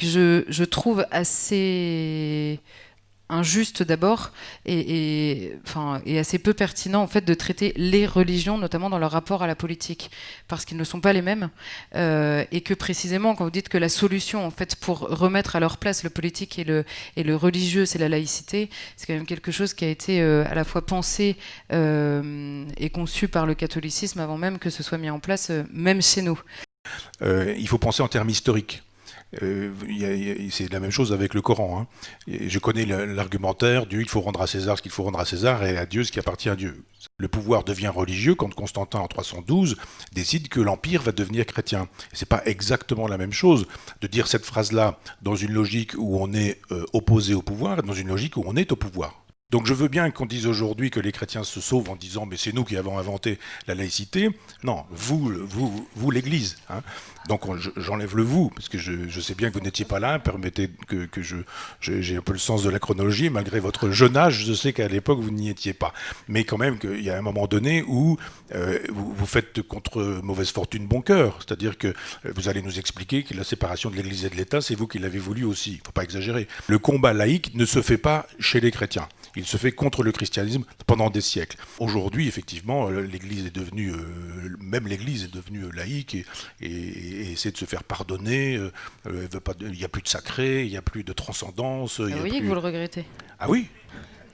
que je trouve assez injuste d'abord et assez peu pertinent en fait de traiter les religions notamment dans leur rapport à la politique parce qu'ils ne sont pas les mêmes et que précisément quand vous dites que la solution en fait pour remettre à leur place le politique et le religieux c'est la laïcité, c'est quand même quelque chose qui a été à la fois pensé et conçu par le catholicisme avant même que ce soit mis en place même chez nous. Il faut penser en termes historiques. C'est la même chose avec le Coran. Hein. Je connais l'argumentaire du il faut rendre à César ce qu'il faut rendre à César et à Dieu ce qui appartient à Dieu. Le pouvoir devient religieux quand Constantin en 312 décide que l'Empire va devenir chrétien. C'est pas exactement la même chose de dire cette phrase-là dans une logique où on est opposé au pouvoir et dans une logique où on est au pouvoir. Donc je veux bien qu'on dise aujourd'hui que les chrétiens se sauvent en disant mais c'est nous qui avons inventé la laïcité. Non, vous l'Église. Hein. Donc j'enlève le vous, parce que je sais bien que vous n'étiez pas là, permettez que j'ai un peu le sens de la chronologie, malgré votre jeune âge, je sais qu'à l'époque vous n'y étiez pas. Mais quand même qu'il y a un moment donné où vous faites contre mauvaise fortune bon cœur, c'est-à-dire que vous allez nous expliquer que la séparation de l'Église et de l'État, c'est vous qui l'avez voulu aussi, il ne faut pas exagérer. Le combat laïque ne se fait pas chez les chrétiens. Il se fait contre le christianisme pendant des siècles. Aujourd'hui, effectivement, l'Église est devenue, même l'Église est devenue laïque et essaie de se faire pardonner. Il n'y a plus de sacré, il n'y a plus de transcendance. Vous voyez que vous le regrettez. Ah oui.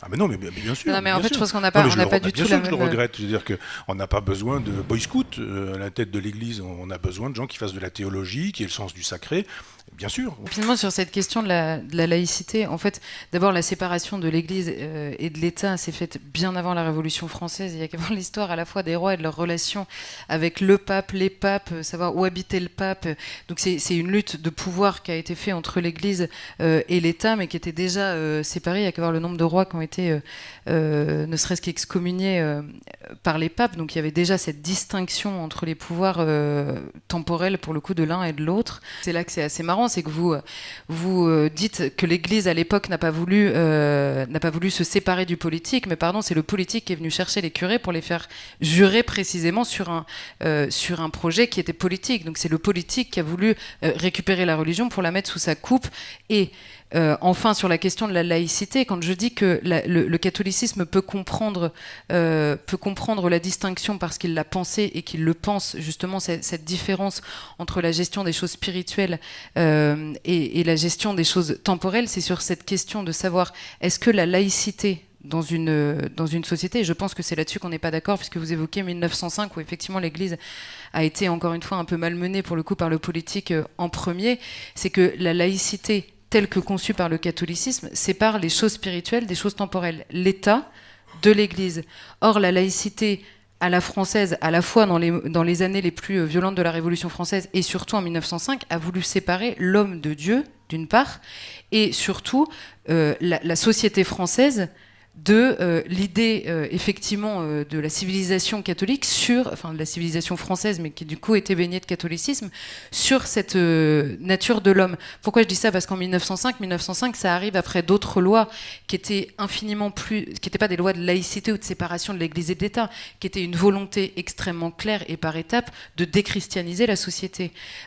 Ah mais non, mais bien sûr. Non, mais en bien fait, sûr. je pense qu'on n'a Non, pas, mais on n'a pas du bien tout sûr la que je le même. regrette. C'est-à-dire qu'on n'a pas besoin de boy scout à la tête de l'Église. On a besoin de gens qui fassent de la théologie, qui aient le sens du sacré. Bien sûr. Finalement, sur cette question de la laïcité, en fait, d'abord, la séparation de l'Église et de l'État s'est faite bien avant la Révolution française. Il y a qu'à voir l'histoire à la fois des rois et de leurs relations avec le pape, les papes, savoir où habitait le pape. Donc c'est une lutte de pouvoir qui a été faite entre l'Église et l'État, mais qui était déjà séparée. Il y a qu'à voir le nombre de rois qui ont été ne serait-ce qu'excommuniés par les papes. Donc il y avait déjà cette distinction entre les pouvoirs temporels, pour le coup, de l'un et de l'autre. C'est là que c'est assez marrant, c'est que vous dites que l'Église à l'époque n'a pas voulu se séparer du politique, mais pardon, c'est le politique qui est venu chercher les curés pour les faire jurer précisément sur un projet qui était politique. Donc c'est le politique qui a voulu récupérer la religion pour la mettre sous sa coupe. Et enfin, sur la question de la laïcité, quand je dis que le catholicisme peut comprendre la distinction parce qu'il l'a pensé et qu'il le pense, justement, cette différence entre la gestion des choses spirituelles et la gestion des choses temporelles, c'est sur cette question de savoir est-ce que la laïcité dans une société, et je pense que c'est là-dessus qu'on n'est pas d'accord, puisque vous évoquez 1905, où effectivement l'Église a été encore une fois un peu malmenée pour le coup par le politique en premier, c'est que la laïcité telle que conçue par le catholicisme sépare les choses spirituelles des choses temporelles, l'État de l'Église. Or, la laïcité à la française, à la fois dans les années les plus violentes de la Révolution française et surtout en 1905, a voulu séparer l'homme de Dieu, d'une part, et surtout la société française de l'idée effectivement de la civilisation catholique enfin de la civilisation française, mais qui du coup était baignée de catholicisme, sur cette nature de l'homme. Pourquoi je dis ça? Parce qu'en 1905, ça arrive après d'autres lois qui étaient infiniment plus, qui n'étaient pas des lois de laïcité ou de séparation de l'Église et de l'État, qui étaient une volonté extrêmement claire et par étapes de déchristianiser la société.